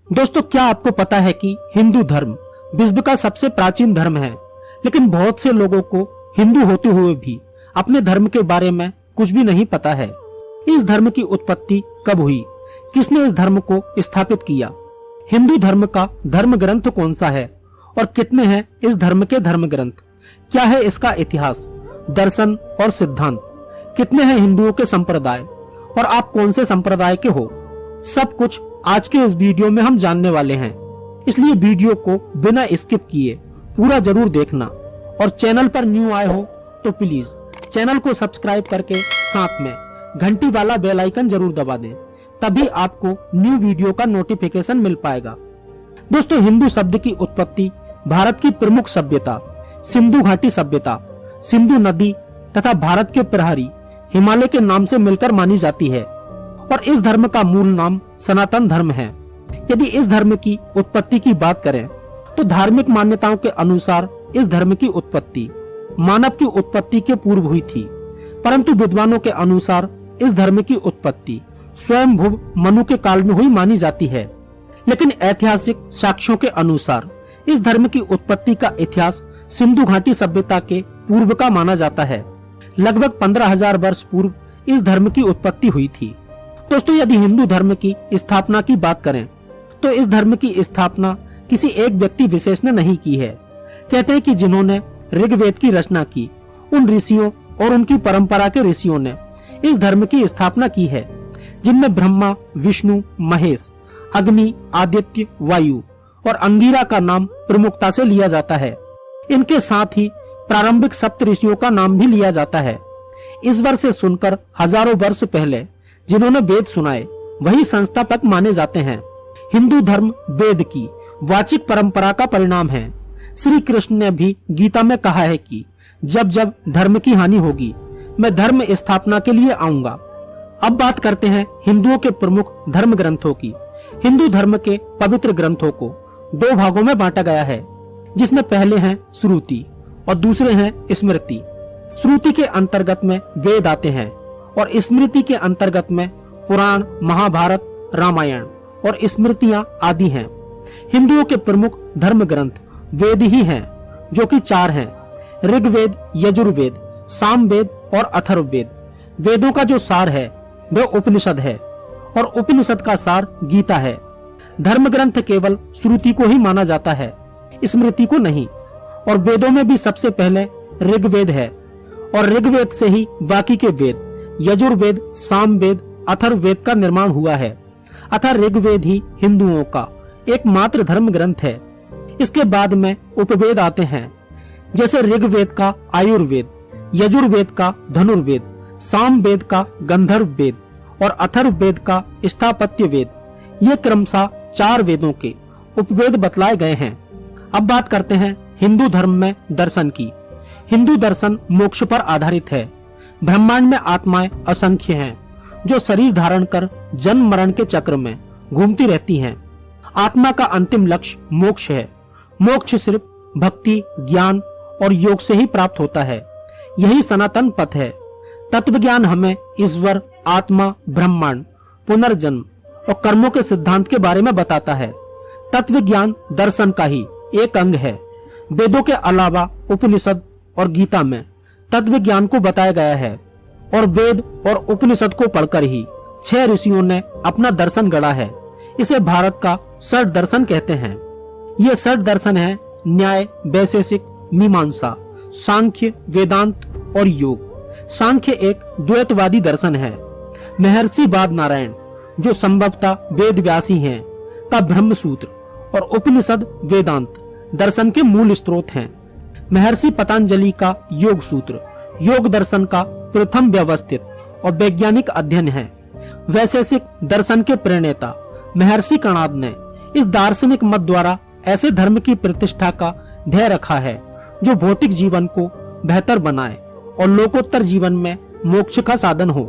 दोस्तों, क्या आपको पता है कि हिंदू धर्म विश्व का सबसे प्राचीन धर्म है, लेकिन बहुत से लोगों को हिंदू होते हुए भी अपने धर्म के बारे में कुछ भी नहीं पता है। इस धर्म की उत्पत्ति कब हुई, किसने इस धर्म को स्थापित किया, हिंदू धर्म का धर्म ग्रंथ कौन सा है और कितने हैं इस धर्म के धर्म ग्रंथ, क्या है इसका इतिहास, दर्शन और सिद्धांत, कितने हैं हिंदुओं के संप्रदाय और आप कौन से संप्रदाय के हो, सब कुछ आज के इस वीडियो में हम जानने वाले हैं। इसलिए वीडियो को बिना स्किप किए पूरा जरूर देखना और चैनल पर न्यू आए हो तो प्लीज चैनल को सब्सक्राइब करके साथ में घंटी वाला बेल आइकन जरूर दबा दें, तभी आपको न्यू वीडियो का नोटिफिकेशन मिल पाएगा। दोस्तों, हिंदू शब्द की उत्पत्ति भारत की प्रमुख सभ्यता सिंधु घाटी सभ्यता, सिंधु नदी तथा भारत के प्रहरी हिमालय के नाम से मिलकर मानी जाती है और इस धर्म का मूल नाम सनातन धर्म है। यदि इस धर्म की उत्पत्ति की बात करें तो धार्मिक मान्यताओं के अनुसार इस धर्म की उत्पत्ति मानव की उत्पत्ति के पूर्व हुई थी, परंतु विद्वानों के अनुसार इस धर्म की उत्पत्ति स्वयंभुव मनु के काल में हुई मानी जाती है। लेकिन ऐतिहासिक साक्ष्यों के अनुसार इस धर्म की उत्पत्ति का इतिहास सिंधु घाटी सभ्यता के पूर्व का माना जाता है। लगभग 15,000 वर्ष पूर्व इस धर्म की उत्पत्ति हुई थी। दोस्तों, यदि हिंदू धर्म की स्थापना की बात करें तो इस धर्म की स्थापना किसी एक व्यक्ति विशेष ने नहीं की है। कहते हैं कि जिन्होंने ऋग्वेद की रचना की, उन ऋषियों और उनकी परंपरा के ऋषियों ने इस धर्म की स्थापना की है, जिनमें ब्रह्मा, विष्णु, महेश, अग्नि, आदित्य, वायु और अंगिरा का नाम प्रमुखता से लिया जाता है। इनके साथ ही प्रारंभिक सप्त ऋषियों का नाम भी लिया जाता है। ईश्वर से सुनकर हजारों वर्ष पहले जिन्होंने वेद सुनाए वही संस्थापक माने जाते हैं। हिंदू धर्म वेद की वाचिक परंपरा का परिणाम है। श्री कृष्ण ने भी गीता में कहा है कि जब जब धर्म की हानि होगी मैं धर्म स्थापना के लिए आऊंगा। अब बात करते हैं हिंदुओं के प्रमुख धर्म ग्रंथों की। हिंदू धर्म के पवित्र ग्रंथों को दो भागों में बांटा गया है, जिसमें पहले हैं श्रुति और दूसरे हैं स्मृति। श्रुति के अंतर्गत में वेद आते हैं और स्मृति के अंतर्गत में पुराण, महाभारत, रामायण और स्मृतियां आदि हैं। हिंदुओं के प्रमुख धर्म ग्रंथ वेद ही हैं, जो कि 4 हैं: ऋग्वेद, यजुर्वेद, सामवेद और अथर्ववेद। वेदों का जो सार है वह उपनिषद है और उपनिषद का सार गीता है। धर्म ग्रंथ केवल श्रुति को ही माना जाता है, स्मृति को नहीं। और वेदों में भी सबसे पहले ऋग्वेद है और ऋग्वेद से ही बाकी के वेद यजुर्वेद, सामवेद, अथर्ववेद का निर्माण हुआ है। अतः ऋग्वेद ही हिंदुओं का एकमात्र धर्म ग्रंथ है। इसके बाद में उपवेद आते हैं, जैसे ऋग्वेद का आयुर्वेद, यजुर्वेद का धनुर्वेद, सामवेद का गंधर्व वेद और अथर्ववेद का स्थापत्य वेद। ये क्रमशः 4 वेदों के उपवेद बतलाए गए हैं। अब बात करते हैं हिंदू धर्म में दर्शन की। हिंदू दर्शन मोक्ष पर आधारित है। ब्रह्मांड में आत्माएं असंख्य हैं, जो शरीर धारण कर जन्म मरण के चक्र में घूमती रहती हैं। आत्मा का अंतिम लक्ष्य मोक्ष है। मोक्ष सिर्फ भक्ति, ज्ञान और योग से ही प्राप्त होता है। यही सनातन पथ है। तत्व ज्ञान हमें ईश्वर, आत्मा, ब्रह्मांड, पुनर्जन्म और कर्मों के सिद्धांत के बारे में बताता है। तत्व ज्ञान दर्शन का ही एक अंग है। वेदों के अलावा उपनिषद और गीता में तत्व ज्ञान को बताया गया है और वेद और उपनिषद को पढ़कर ही 6 ऋषियों ने अपना दर्शन गढ़ा है। इसे भारत का षट दर्शन कहते हैं। ये षट दर्शन है न्याय, वैशेषिक, मीमांसा, सांख्य, वेदांत और योग। सांख्य एक द्वैतवादी दर्शन है। महर्षि बाद नारायण, जो संभवतः वेद व्यासी हैं, का ब्रह्म सूत्र और उपनिषद वेदांत दर्शन के मूल स्रोत हैं। महर्षि पतंजलि का योग सूत्र योग दर्शन का प्रथम व्यवस्थित और वैज्ञानिक अध्ययन है। वैशेषिक दर्शन के प्रणेता महर्षि कणाद ने इस दार्शनिक मत द्वारा ऐसे धर्म की प्रतिष्ठा का ध्येय रखा है जो भौतिक जीवन को बेहतर बनाए और लोकोत्तर जीवन में मोक्ष का साधन हो।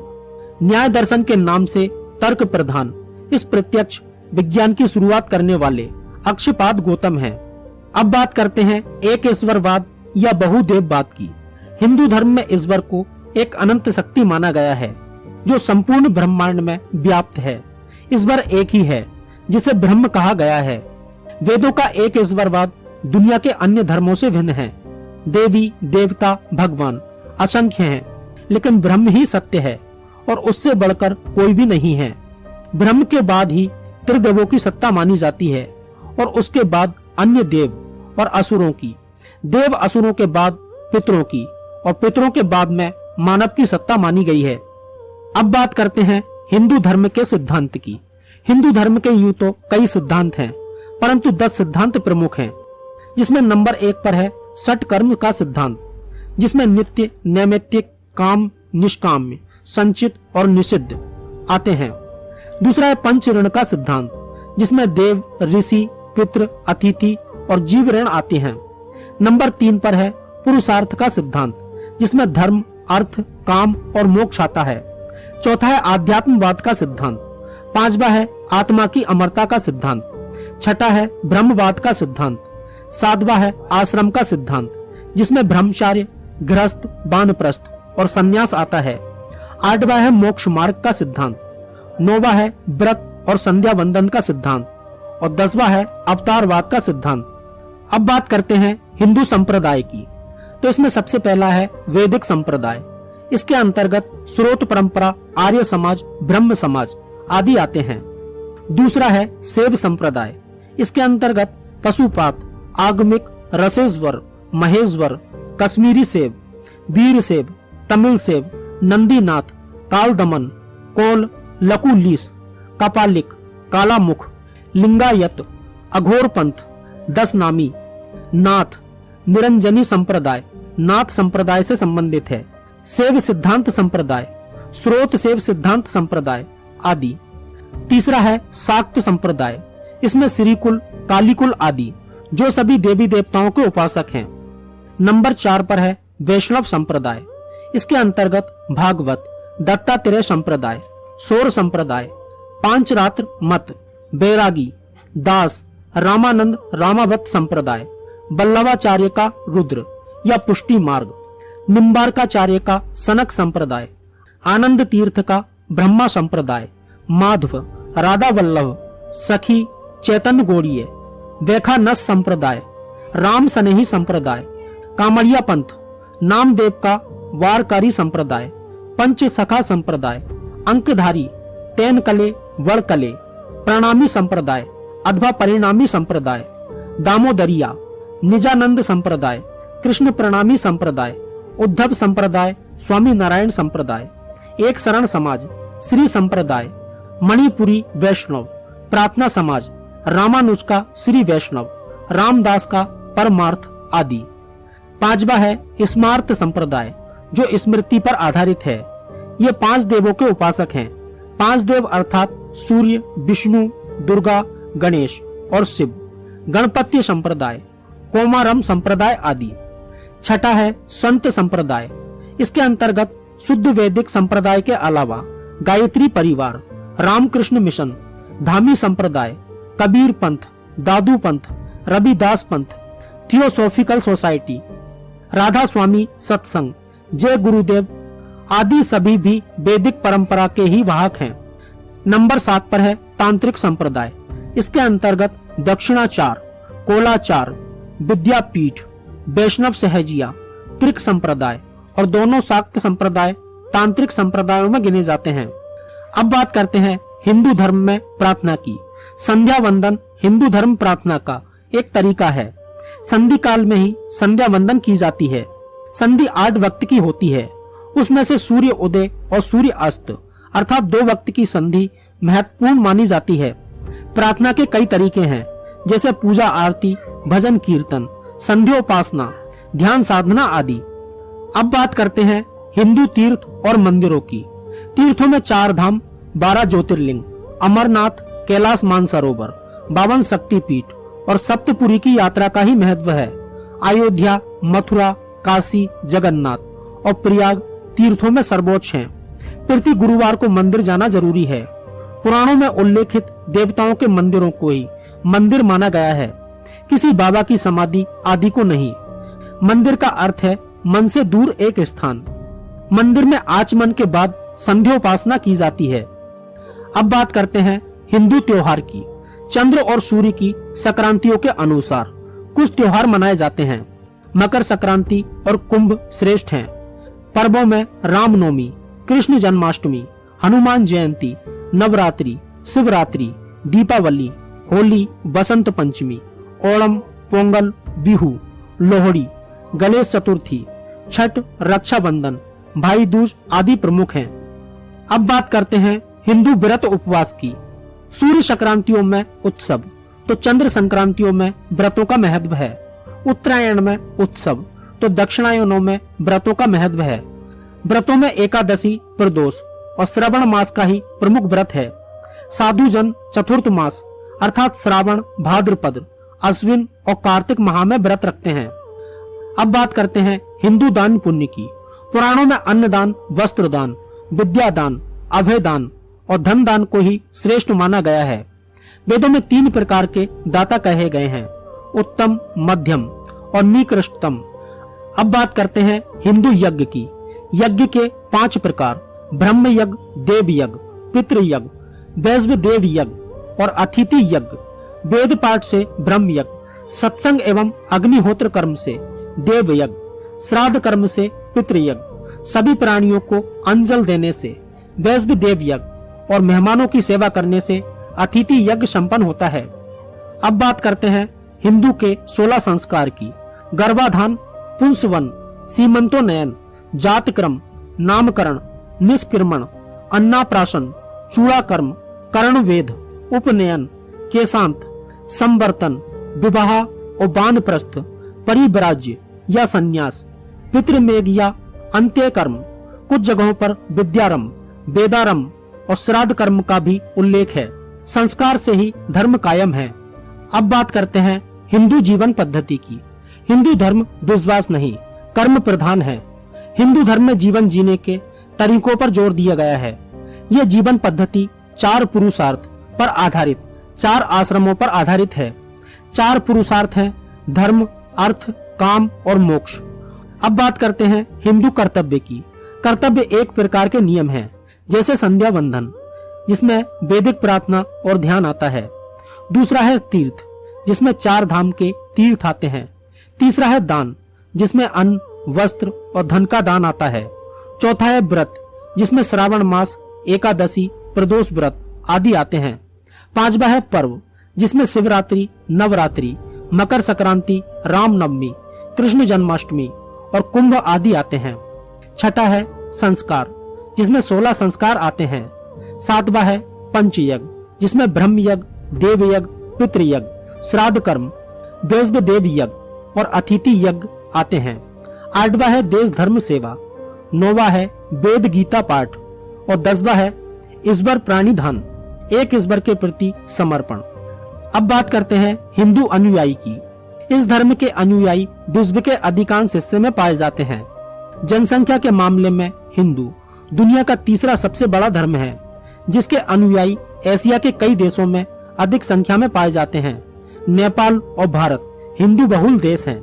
न्याय दर्शन के नाम से तर्क प्रधान इस प्रत्यक्ष विज्ञान की शुरुआत करने वाले अक्षपाद गौतम हैं। अब बात करते हैं एक ईश्वरवाद या बहुदेववाद की। हिंदू धर्म में ईश्वर को एक अनंत शक्ति माना गया है, जो संपूर्ण ब्रह्मांड में व्याप्त है। ईश्वर एक ही है, जिसे ब्रह्म कहा गया है। वेदों का एक ईश्वरवाद दुनिया के अन्य धर्मों से भिन्न है। देवी देवता भगवान असंख्य हैं, लेकिन ब्रह्म ही सत्य है और उससे बढ़कर कोई भी नहीं है। ब्रह्म के बाद ही त्रिदेवों की सत्ता मानी जाती है और उसके बाद अन्य देव और असुरों की, देव असुरों के बाद पितरों की और पितरों के बाद में मानव की सत्ता मानी गई है। अब बात करते हैं हिंदू धर्म के सिद्धांत की। हिंदू धर्म के यूं तो कई सिद्धांत हैं, परंतु 10 सिद्धांत प्रमुख हैं, जिसमें नंबर 1 पर है षट कर्म का सिद्धांत, जिसमें नित्य, नैमित्तिक, काम, निष्काम, संचित और निषिद्ध आते हैं। दूसरा है पंच ऋण का सिद्धांत, जिसमें देव, ऋषि, पितृ, अतिथि और जीव ऋण आते हैं। नंबर 3 पर है पुरुषार्थ का सिद्धांत, जिसमें धर्म, अर्थ, काम और मोक्ष आता है। चौथा है आध्यात्मवाद का सिद्धांत। 5वां है आत्मा की अमरता का सिद्धांत। 6ठा है ब्रह्मवाद का सिद्धांत। 7वां है आश्रम का सिद्धांत, जिसमें ब्रह्मचार्य, गृहस्थ, वानप्रस्थ और संन्यास आता है। 8वां है मोक्ष मार्ग का सिद्धांत। 9वां है व्रत और संध्या वंदन का सिद्धांत और 10वां है अवतारवाद का सिद्धांत। अब बात करते हैं हिंदू संप्रदाय की, तो इसमें सबसे पहला है वैदिक संप्रदाय। इसके अंतर्गत स्रोत परंपरा, आर्य समाज, ब्रह्म समाज आदि आते हैं। दूसरा है शैव संप्रदाय। इसके अंतर्गत पशुपात, आगमिक, रसेश्वर, महेश्वर, कश्मीरी शैव, वीर शैव, तमिल शैव, नंदीनाथ, कालदमन, कोल, लकुलीस, कपालिक, कालामुख, लिंगायत, अघोर पंथ, 10 नामी, नाथ, निरंजनी संप्रदाय नाथ संप्रदाय से संबंधित है। शैव सिद्धांत संप्रदाय, स्रोत शैव सिद्धांत संप्रदाय आदि। तीसरा है शाक्त संप्रदाय। इसमें श्रीकुल, कालीकुल आदि, जो सभी देवी देवताओं के उपासक हैं। नंबर 4 पर है वैष्णव संप्रदाय। इसके अंतर्गत भागवत, दत्तात्रेय संप्रदाय, सौर संप्रदाय, पांचरात्र मत, बैरागी, दास, रामानंद रामावत संप्रदाय, बल्लवाचार्य का रुद्र या पुष्टि मार्ग, निम्बारकाचार्य का सनक संप्रदाय, आनंद तीर्थ का ब्रह्मा संप्रदाय, माधव, राधा वल्लभ, सखी, चैतन्य गौड़ीय, वैखानस संप्रदाय, राम सनेही संप्रदाय, कामड़िया पंथ, नामदेव का वारकारी संप्रदाय, पंच सखा संप्रदाय, अंकधारी, तैनकले, वड़कले, प्रणामी संप्रदाय अथवा परिणामी संप्रदाय, दामोदरिया, निजानंद संप्रदाय, कृष्ण प्रणामी संप्रदाय, उद्धव संप्रदाय, स्वामी नारायण संप्रदाय, एक शरण समाज, श्री संप्रदाय, मणिपुरी वैष्णव, प्रार्थना समाज, रामानुज का श्री वैष्णव, रामदास का परमार्थ आदि। 5वां है स्मार्त संप्रदाय, जो स्मृति पर आधारित है। ये 5 देवों के उपासक हैं। 5 देव अर्थात सूर्य, विष्णु, दुर्गा, गणेश और शिव। गणपत्य संप्रदाय, कोमारम संप्रदाय आदि। 6ठा है संत संप्रदाय। इसके अंतर्गत शुद्ध वैदिक संप्रदाय के अलावा गायत्री परिवार, रामकृष्ण मिशन, धामी संप्रदाय, कबीर पंथ, दादू पंथ, रविदास पंथ, थियोसॉफिकल सोसाइटी, राधा स्वामी सत्संग, जय गुरुदेव आदि सभी भी वैदिक परंपरा के ही वाहक हैं। नंबर 7 पर है तांत्रिक संप्रदाय। इसके अंतर्गत दक्षिणाचार, कोलाचार, विद्यापीठ, वैष्णव सहजिया, त्रिक संप्रदाय और दोनों शाक्त संप्रदाय तांत्रिक संप्रदायों में गिने जाते हैं। अब बात करते हैं हिंदू धर्म में प्रार्थना की। संध्या वंदन हिंदू धर्म प्रार्थना का एक तरीका है। संधि काल में ही संध्या वंदन की जाती है। संधि 8 वक्त की होती है। उसमें से सूर्य उदय और सूर्य अस्त अर्थात 2 वक्त की संधि महत्वपूर्ण मानी जाती है। प्रार्थना के कई तरीके हैं, जैसे पूजा आरती, भजन कीर्तन, संध्योपासना, ध्यान साधना आदि। अब बात करते हैं हिंदू तीर्थ और मंदिरों की। तीर्थों में 4 धाम, 12 ज्योतिर्लिंग, अमरनाथ, कैलाश मानसरोवर, 52 शक्तिपीठ और सप्तपुरी की यात्रा का ही महत्व है। अयोध्या, मथुरा, काशी, जगन्नाथ और प्रयाग तीर्थों में सर्वोच्च हैं। प्रति गुरुवार को मंदिर जाना जरूरी है। पुराणों में उल्लेखित देवताओं के मंदिरों को ही मंदिर माना गया है, किसी बाबा की समाधि आदि को नहीं। मंदिर का अर्थ है मन से दूर एक स्थान। मंदिर में आचमन के बाद संध्योपासना की जाती है। अब बात करते हैं हिंदू त्योहार की। चंद्र और सूर्य की संक्रांतियों के अनुसार कुछ त्योहार मनाए जाते हैं। मकर संक्रांति और कुंभ श्रेष्ठ हैं। पर्वों में रामनवमी, कृष्ण जन्माष्टमी, हनुमान जयंती, नवरात्रि, शिवरात्रि, दीपावली, होली, बसंत पंचमी, ओणम, पोंगल, बिहू, लोहड़ी, गणेश चतुर्थी, छठ, रक्षाबंधन, भाई दूज आदि प्रमुख हैं। अब बात करते हैं हिंदू व्रत उपवास की। सूर्य संक्रांतियों में उत्सव तो चंद्र संक्रांतियों में व्रतों का महत्व है। उत्तरायण में उत्सव तो दक्षिणायनों में व्रतों का महत्व है। व्रतों में एकादशी, प्रदोष और श्रावण मास का ही प्रमुख व्रत है। साधु जन चतुर्थ मास अर्थात श्रावण, भाद्रपद, अश्विन और कार्तिक माह में व्रत रखते हैं। अब बात करते हैं हिंदू दान पुण्य की। पुराणों में अन्नदान, वस्त्रदान, विद्यादान, अभयदान और धन दान को ही श्रेष्ठ माना गया है। वेदों में 3 प्रकार के दाता कहे गए हैं, उत्तम, मध्यम और निकृष्टतम। अब बात करते हैं हिंदू यज्ञ की। यज्ञ के 5 प्रकार ब्रह्म यज्ञ, देव यज्ञ, पितृ यज्ञ, वैश्व देव यज्ञ और अतिथि यज्ञ। वेद पाठ से ब्रह्म यज्ञ, सत्संग एवं अग्निहोत्र कर्म से देव यज्ञ, श्राद्ध कर्म से पितृ यज्ञ, सभी प्राणियों को अंजल देने से वैश्व देव यज्ञ और मेहमानों की सेवा करने से अतिथि यज्ञ संपन्न होता है। अब बात करते हैं हिंदू के 16 संस्कार की। गर्भाधान, पुंसवन, सीमंतोनयन, जातक्रम, नामकरण, निष्क्रमण, अन्नाप्राशन, चूड़ाकर्म, कर्णवेद, उपनयन, केशांत, संवर्तन, विवाह और वानप्रस्थ, परिव्राज्य या संन्यास, पितृमेघ या अंत्यकर्म। कुछ जगहों पर विद्यारंभ, वेदारंभ और श्राद्ध कर्म का भी उल्लेख है। संस्कार से ही धर्म कायम है। अब बात करते हैं हिंदू जीवन पद्धति की। हिंदू धर्म विश्वास नहीं, कर्म प्रधान है। हिंदू धर्म में जीवन जीने के तरीकों पर जोर दिया गया है। यह जीवन पद्धति 4 पुरुषार्थ पर आधारित 4 आश्रमों पर आधारित है। 4 पुरुषार्थ हैं धर्म, अर्थ, काम और मोक्ष। अब बात करते हैं हिंदू कर्तव्य की। कर्तव्य एक प्रकार के नियम हैं, जैसे संध्या वंदन, जिसमें वैदिक प्रार्थना और ध्यान आता है। दूसरा है तीर्थ, जिसमें 4 धाम के तीर्थ आते हैं। तीसरा है दान, जिसमें अन्न, वस्त्र और धन का दान आता है। चौथा है व्रत, जिसमें श्रावण मास, एकादशी, प्रदोष व्रत आदि आते हैं। 5वां है पर्व, जिसमें शिवरात्रि, नवरात्रि, मकर संक्रांति, रामनवमी, कृष्ण जन्माष्टमी और कुंभ आदि आते हैं। 6वां है संस्कार, जिसमें 16 संस्कार आते हैं। 7वां है पंचयज्ञ, जिसमें ब्रह्म यज्ञ, देव यज्ञ, पितृ यज्ञ, श्राद्ध कर्म, वैश्व देव यज्ञ और अतिथि यज्ञ आते हैं। 8वां है देश धर्म सेवा। 9वां है वेद गीता पाठ और 10वां है ईश्वर प्राणी धन, एक ईश्वर के प्रति समर्पण। अब बात करते हैं हिंदू अनुयायी की। इस धर्म के अनुयायी विश्व के अधिकांश हिस्से में पाए जाते हैं। जनसंख्या के मामले में हिंदू दुनिया का तीसरा सबसे बड़ा धर्म है, जिसके अनुयायी एशिया के कई देशों में अधिक संख्या में पाए जाते हैं। नेपाल और भारत हिंदू बहुल देश हैं।